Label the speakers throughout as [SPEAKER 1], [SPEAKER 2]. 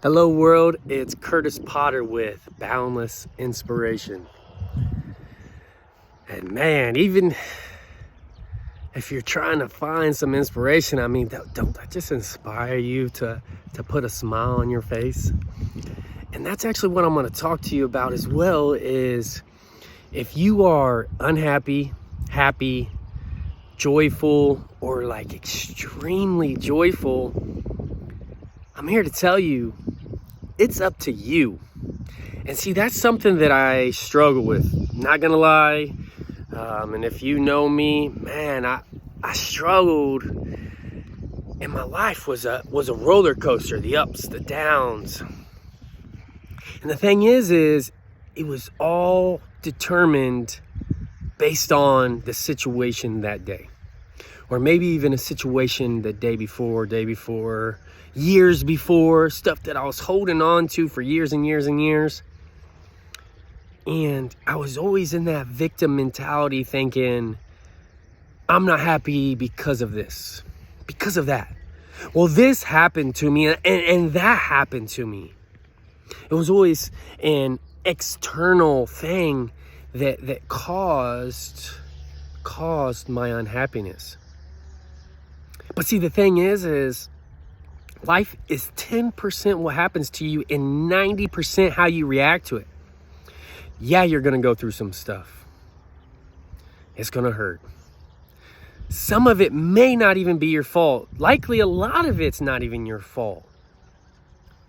[SPEAKER 1] Hello world, it's Curtis Potter with Boundless Inspiration. And man, even if you're trying to find some inspiration, don't that just inspire you to put a smile on your face? And that's actually what I'm going to talk to you about as well, is if you are unhappy, happy, joyful, or like extremely joyful, I'm here to tell you, it's up to you. And see, that's something that I struggle with, not gonna lie. And if you know me, man, I struggled, and my life was a roller coaster, the ups, the downs. And the thing is it was all determined based on the situation that day, or maybe even a situation the day before, years before, stuff that I was holding on to for years and years and years. And I was always in that victim mentality, thinking, I'm not happy because of this, because of that. Well, this happened to me, and that happened to me. It was always an external thing that caused my unhappiness. But see, the thing is life is 10% what happens to you and 90% how you react to it. Yeah, you're going to go through some stuff. It's going to hurt. Some of it may not even be your fault. Likely a lot of it's not even your fault.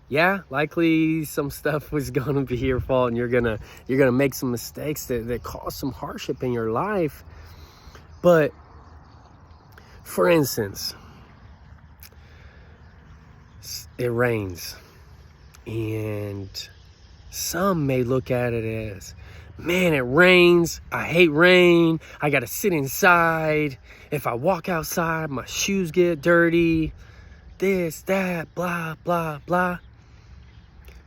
[SPEAKER 1] Yeah, likely some stuff was going to be your fault, and you're going to make some mistakes that cause some hardship in your life. But for instance, it rains, and some may look at it as, man, it rains, I hate rain, I gotta sit inside, if I walk outside my shoes get dirty, this, that, blah, blah, blah.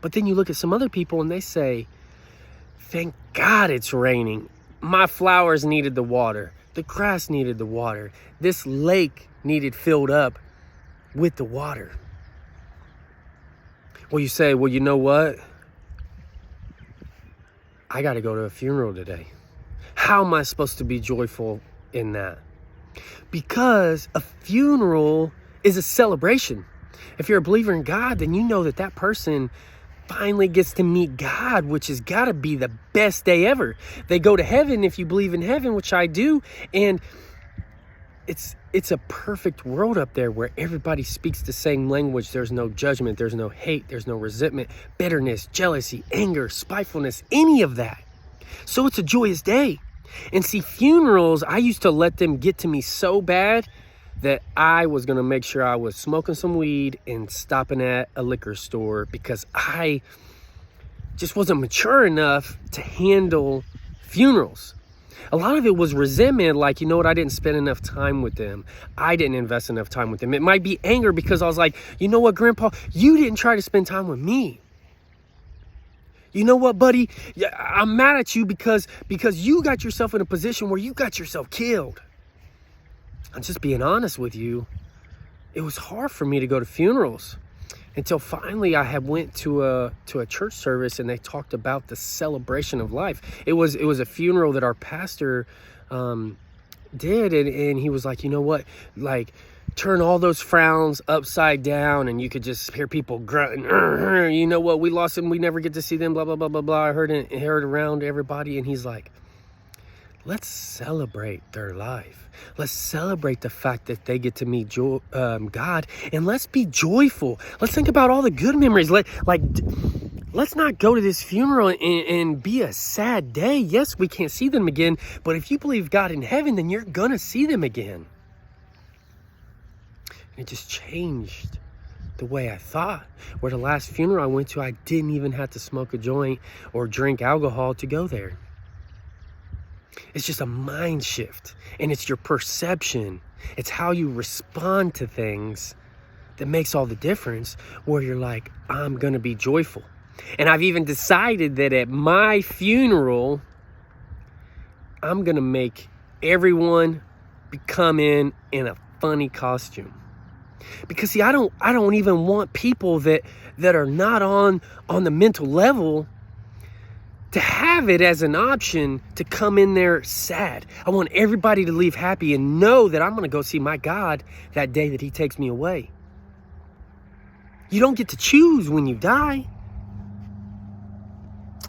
[SPEAKER 1] But then you look at some other people and they say, thank God it's raining, my flowers needed the water, the grass needed the water, this lake needed filled up with the water. Well, you say, well, you know what? I got to go to a funeral today. How am I supposed to be joyful in that? Because a funeral is a celebration. If you're a believer in God, then you know that person finally gets to meet God, which has got to be the best day ever. They go to heaven if you believe in heaven, which I do, and it's a perfect world up there where everybody speaks the same language. There's no judgment, there's no hate, there's no resentment, bitterness, jealousy, anger, spitefulness, any of that. So it's a joyous day. And see, funerals, I used to let them get to me so bad that I was going to make sure I was smoking some weed and stopping at a liquor store, because I just wasn't mature enough to handle funerals. A lot of it was resentment, like, you know what, I didn't spend enough time with them. I didn't invest enough time with them. It might be anger because I was like, you know what, Grandpa, you didn't try to spend time with me. You know what, buddy, I'm mad at you because you got yourself in a position where you got yourself killed. I'm just being honest with you. It was hard for me to go to funerals until finally I had went to a church service, and they talked about the celebration of life. It was a funeral that our pastor did, and he was like, you know what, like, turn all those frowns upside down, and you could just hear people grunting, you know what, we lost them, we never get to see them, blah, blah, blah, blah, blah. I heard around everybody, and he's like, let's celebrate their life. Let's celebrate the fact that they get to meet God, and let's be joyful. Let's think about all the good memories. Let's not go to this funeral and be a sad day. Yes, we can't see them again, but if you believe God in heaven, then you're gonna see them again. And it just changed the way I thought. Where the last funeral I went to, I didn't even have to smoke a joint or drink alcohol to go there. It's just a mind shift, and it's your perception. It's how you respond to things that makes all the difference, where you're like, I'm going to be joyful. And I've even decided that at my funeral, I'm going to make everyone come in a funny costume. Because see, I don't even want people that are not on the mental level to have it as an option to come in there sad. I want everybody to leave happy and know that I'm going to go see my God that day that he takes me away. You don't get to choose when you die.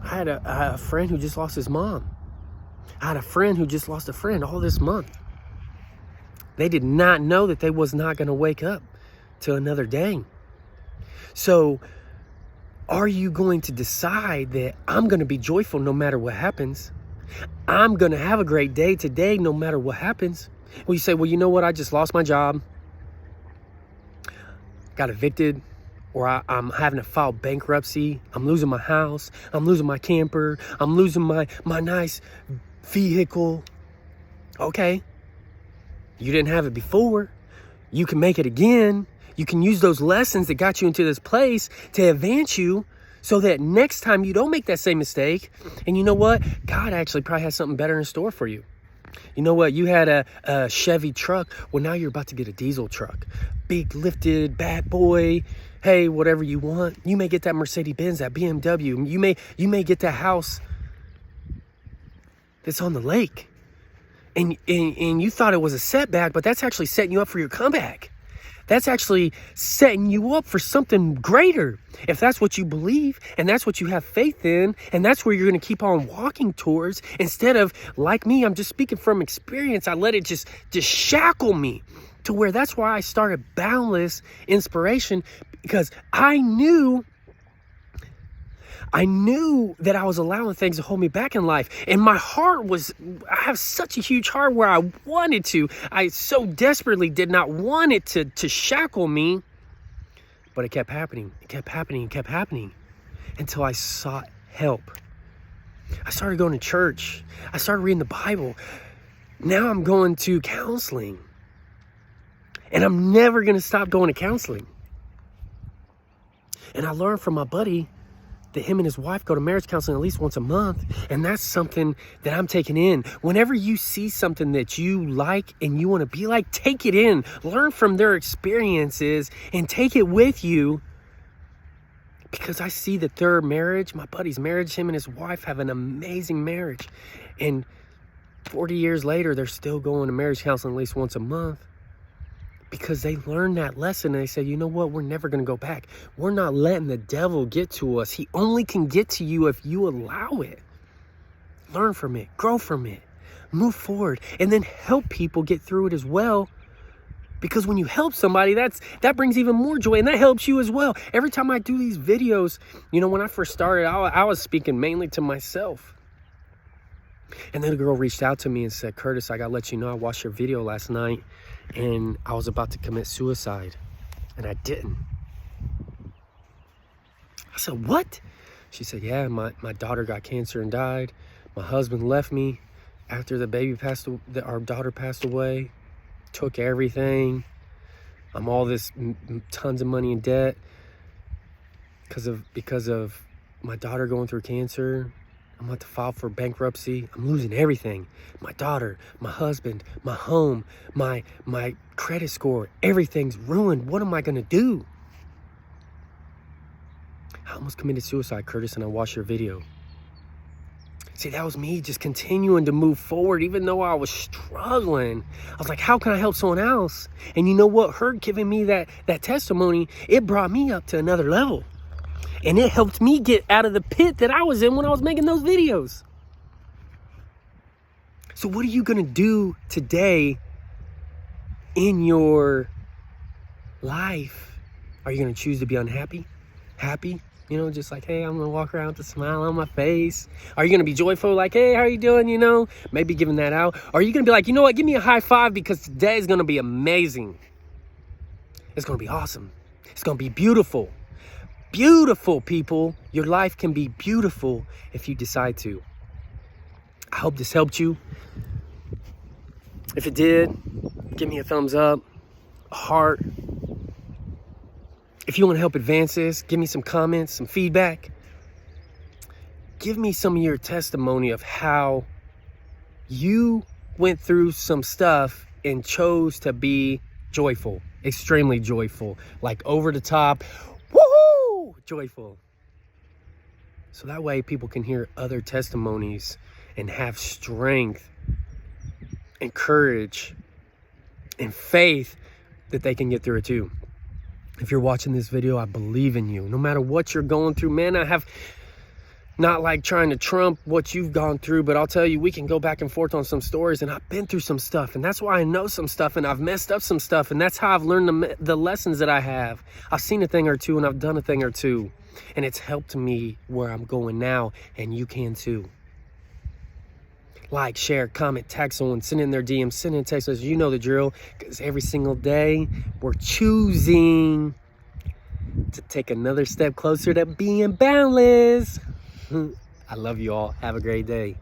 [SPEAKER 1] I had a friend who just lost his mom. I had a friend who just lost a friend all this month. They did not know that they was not going to wake up till another day. So are you going to decide that I'm going to be joyful no matter what happens? I'm going to have a great day today no matter what happens. Well, you say, well, you know what? I just lost my job. Got evicted. Or I'm having to file bankruptcy. I'm losing my house. I'm losing my camper. I'm losing my nice vehicle. Okay. You didn't have it before. You can make it again. You can use those lessons that got you into this place to advance you so that next time you don't make that same mistake. And you know what? God actually probably has something better in store for you. You know what? You had a Chevy truck. Well, now you're about to get a diesel truck. Big lifted, bad boy. Hey, whatever you want. You may get that Mercedes-Benz, that BMW. You may get that house that's on the lake. And you thought it was a setback, but that's actually setting you up for your comeback. That's actually setting you up for something greater. If that's what you believe and that's what you have faith in, and that's where you're going to keep on walking towards, instead of, like me, I'm just speaking from experience, I let it just shackle me to where that's why I started Boundless Inspiration, because I knew that I was allowing things to hold me back in life. And my heart I have such a huge heart where I so desperately did not want it to shackle me. But it kept happening. It kept happening. It kept happening until I sought help. I started going to church. I started reading the Bible. Now I'm going to counseling. And I'm never going to stop going to counseling. And I learned from my buddy that him and his wife go to marriage counseling at least once a month. And that's something that I'm taking in. Whenever you see something that you like and you want to be like, take it in. Learn from their experiences and take it with you. Because I see that their marriage, my buddy's marriage, him and his wife have an amazing marriage. And 40 years later, they're still going to marriage counseling at least once a month. Because they learned that lesson and they said, you know what, we're never going to go back. We're not letting the devil get to us. He only can get to you if you allow it. Learn from it, grow from it, move forward, and then help people get through it as well. Because when you help somebody, that brings even more joy, and that helps you as well. Every time I do these videos, when I first started, I was speaking mainly to myself. And then a girl reached out to me and said, Kurtis, I got to let you know, I watched your video last night and I was about to commit suicide and I didn't. I said, what? She said, yeah, my daughter got cancer and died. My husband left me after our daughter passed away, took everything. I'm all this tons of money in debt because of my daughter going through cancer. I'm about to file for bankruptcy. I'm losing everything. My daughter, my husband, my home, my credit score, everything's ruined. What am I going to do? I almost committed suicide, Kurtis, and I watched your video. See, that was me just continuing to move forward, even though I was struggling. I was like, how can I help someone else? And you know what? Her giving me that testimony, it brought me up to another level. And it helped me get out of the pit that I was in when I was making those videos. So what are you going to do today in your life? Are you going to choose to be unhappy? Happy? Just like, hey, I'm going to walk around with a smile on my face. Are you going to be joyful? Like, hey, how are you doing? Maybe giving that out. Or are you going to be like, you know what? Give me a high five because today is going to be amazing. It's going to be awesome. It's going to be beautiful. Beautiful, people. Your life can be beautiful if you decide to. I hope this helped you. If it did, give me a thumbs up, a heart. If you want to help advance this, give me some comments, some feedback. Give me some of your testimony of how you went through some stuff and chose to be joyful. extremely joyful, like over the top, woohoo, joyful. So that way people can hear other testimonies and have strength and courage and faith that they can get through it too. If you're watching this video, I believe in you. No matter what you're going through, man, I have not like trying to trump what you've gone through, but I'll tell you, we can go back and forth on some stories, and I've been through some stuff, and that's why I know some stuff, and I've messed up some stuff, and that's how I've learned the lessons that I have. I've seen a thing or two, and I've done a thing or two, and it's helped me where I'm going now, and you can too. Like, share, comment, tag someone, send in their DMs, send in text messages. You know the drill, because every single day we're choosing to take another step closer to being boundless. I love you all. Have a great day.